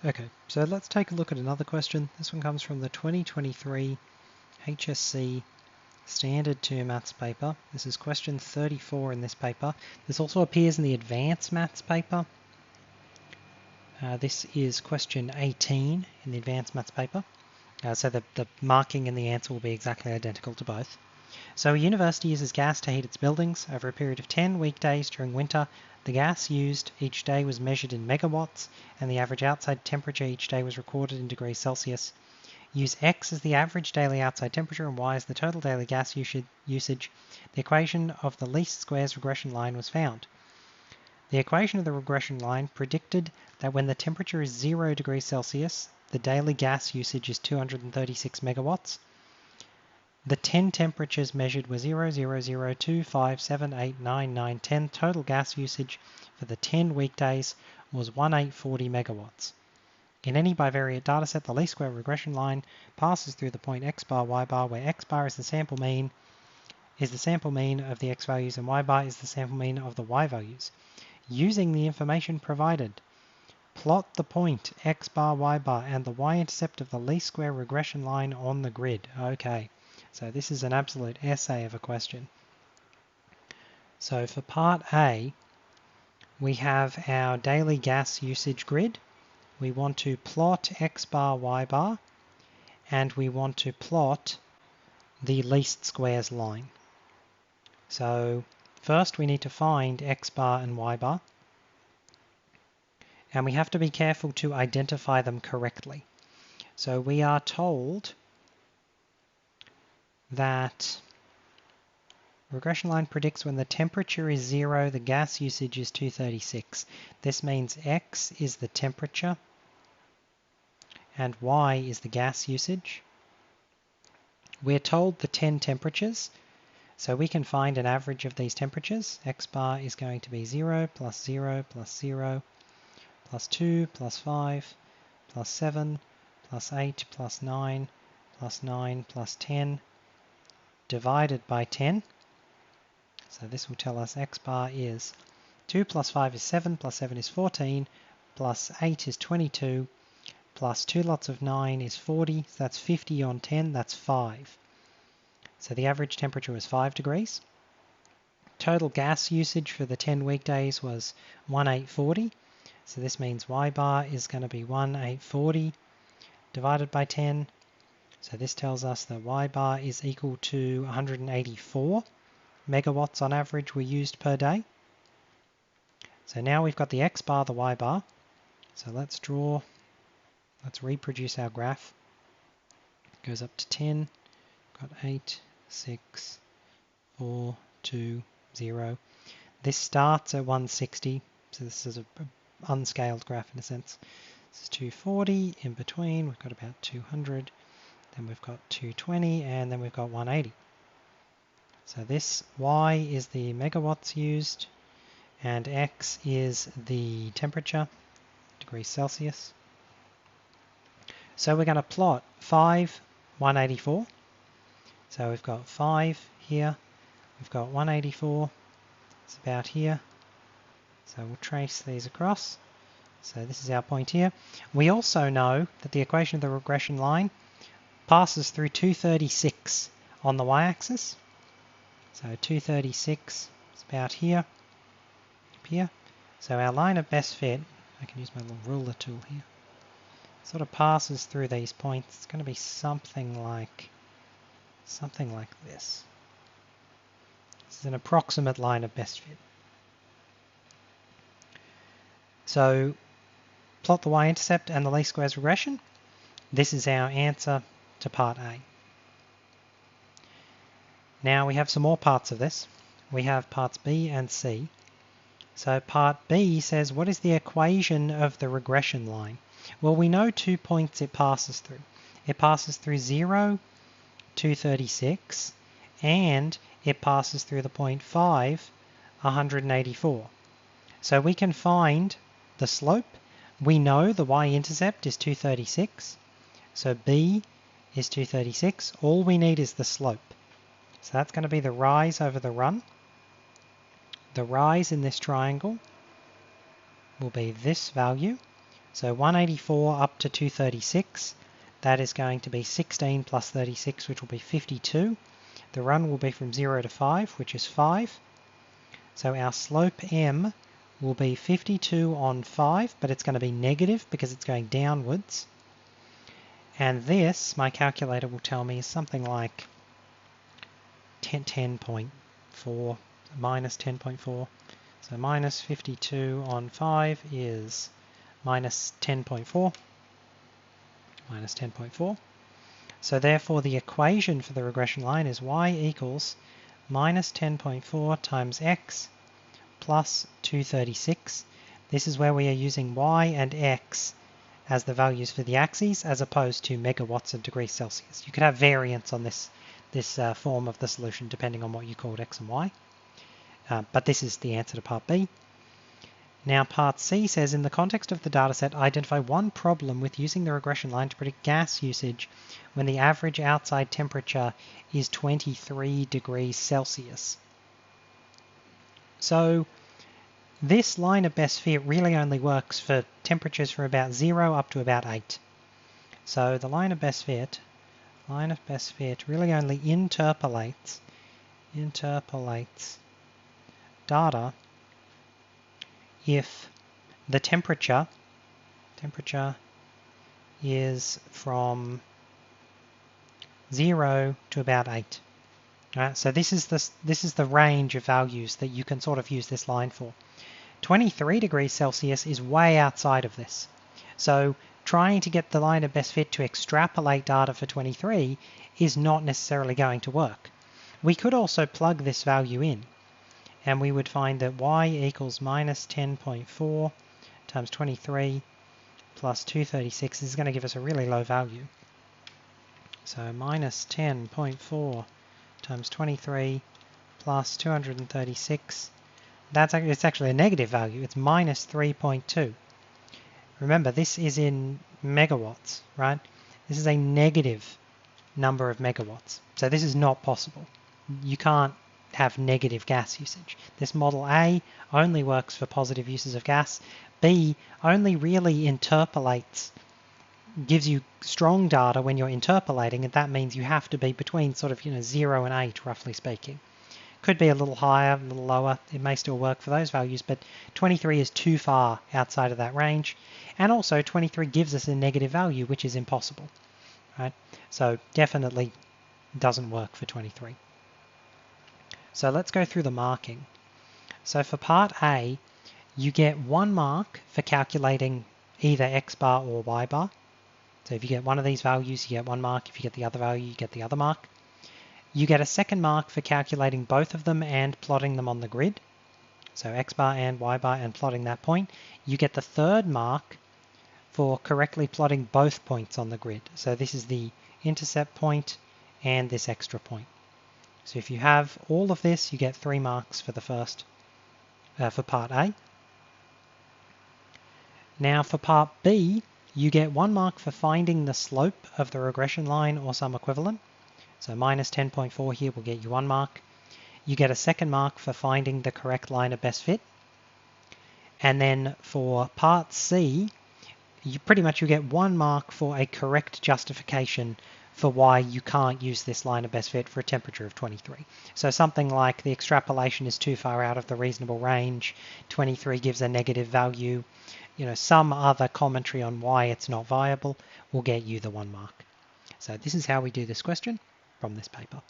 Okay, so let's take a look at another question. This one comes from the 2023 HSC Standard 2 Maths paper. This is question 34 in this paper. This also appears in the Advanced Maths paper. This is question 18 in the Advanced Maths paper. So the marking and the answer will be exactly identical to both. So a university uses gas to heat its buildings. Over a period of 10 weekdays during winter, the gas used each day was measured in megawatts, and the average outside temperature each day was recorded in degrees Celsius. Use X as the average daily outside temperature and Y as the total daily gas usage. The equation of the least squares regression line was found. The equation of the regression line predicted that when the temperature is 0 degrees Celsius, the daily gas usage is 236 megawatts. The 10 temperatures measured were 0, 0, 0, 2, 5, 7, 8, 9, 9, 10. Total gas usage for the 10 weekdays was 1840 megawatts. In any bivariate dataset, the least square regression line passes through the point x bar, y bar, where x bar is the sample mean of the x values and y bar is the sample mean of the y values. Using the information provided, plot the point x bar, y bar and the y-intercept of the least square regression line on the grid. Okay. So this is an absolute essay of a question. So for part A, we have our daily gas usage grid. We want to plot x bar, y bar, and we want to plot the least squares line. So first we need to find x bar and y bar, and we have to be careful to identify them correctly. So we are told that regression line predicts when the temperature is 0, the gas usage is 236. This means X is the temperature and Y is the gas usage. We're told the 10 temperatures, so we can find an average of these temperatures. X bar is going to be 0 plus 0 plus 0 plus 2 plus 5 plus 7 plus 8 plus 9 plus 9 plus 10 divided by 10. So this will tell us x bar is 2 plus 5 is 7, plus 7 is 14, plus 8 is 22, plus 2 lots of 9 is 40, so that's 50 on 10, that's 5. So the average temperature was 5 degrees. Total gas usage for the 10 weekdays was 1840, so this means y bar is going to be 1840 divided by 10. So this tells us that y bar is equal to 184 megawatts on average were used per day. So now we've got the x bar, the y bar. So let's reproduce our graph. It goes up to 10, got 8, 6, 4, 2, 0. This starts at 160, so this is an unscaled graph in a sense. This is 240, in between we've got about 200, then we've got 220, and then we've got 180. So this Y is the megawatts used, and X is the temperature, degrees Celsius. So we're going to plot 5, 184. So we've got 5 here, we've got 184, it's about here. So we'll trace these across. So this is our point here. We also know that the equation of the regression line passes through 236 on the y-axis. So 236 is about here, up here. So our line of best fit, I can use my little ruler tool here, sort of passes through these points. It's going to be something like this. This is an approximate line of best fit. So plot the y-intercept and the least squares regression. This is our answer to part A. Now we have some more parts of this. We have parts B and C. So part B says, what is the equation of the regression line? Well, we know 2 points it passes through. It passes through 0, 236, and it passes through the point 5, 184. So we can find the slope. We know the y-intercept is 236. So B is 236. All we need is the slope. So that's going to be the rise over the run. The rise in this triangle will be this value, So 184 up to 236, that is going to be 16 plus 36, which will be 52. The run will be from 0 to 5, which is 5. So our slope m will be 52 on 5, but it's going to be negative because it's going downwards. And this, my calculator will tell me, is something like 10.4, minus 10.4. So minus 52 on 5 is minus 10.4. Minus 10.4. So therefore the equation for the regression line is y equals minus 10.4 times x plus 236. This is where we are using y and x as the values for the axes as opposed to megawatts of degrees Celsius. You could have variance on this form of the solution depending on what you called x and y. But this is the answer to part B. Now part C says, in the context of the dataset, identify one problem with using the regression line to predict gas usage when the average outside temperature is 23 degrees Celsius. So this line of best fit really only works for temperatures from about 0 up to about 8. So the line of best fit really only interpolates data if the temperature is from 0 to about 8. Right, so this is the range of values that you can sort of use this line for. 23 degrees Celsius is way outside of this. So trying to get the line of best fit to extrapolate data for 23 is not necessarily going to work. We could also plug this value in, and we would find that y equals minus 10.4 times 23 plus 236 is going to give us a really low value. So minus 10.4 times 23 plus 236, it's actually a negative value. It's minus 3.2. Remember, this is in megawatts, right? This is a negative number of megawatts. So this is not possible. You can't have negative gas usage. This model A only works for positive uses of gas. B only really interpolates, gives you strong data when you're interpolating, and that means you have to be between sort of 0 and 8, roughly speaking. Could be a little higher, a little lower. It may still work for those values, but 23 is too far outside of that range. And also 23 gives us a negative value, which is impossible, right? So definitely doesn't work for 23. So let's go through the marking. So for part A, you get 1 mark for calculating either x bar or y bar. So if you get one of these values, you get 1 mark. If you get the other value, you get the other mark. You get a second mark for calculating both of them and plotting them on the grid. So x bar and y bar and plotting that point. You get the third mark for correctly plotting both points on the grid. So this is the intercept point and this extra point. So if you have all of this, you get 3 marks for the first, for part A. Now for part B, you get 1 mark for finding the slope of the regression line or some equivalent. So minus 10.4 here will get you 1 mark. You get a second mark for finding the correct line of best fit. And then for part C, you get 1 mark for a correct justification for why you can't use this line of best fit for a temperature of 23. So something like the extrapolation is too far out of the reasonable range, 23 gives a negative value, some other commentary on why it's not viable will get you the 1 mark. So this is how we do this question from this paper.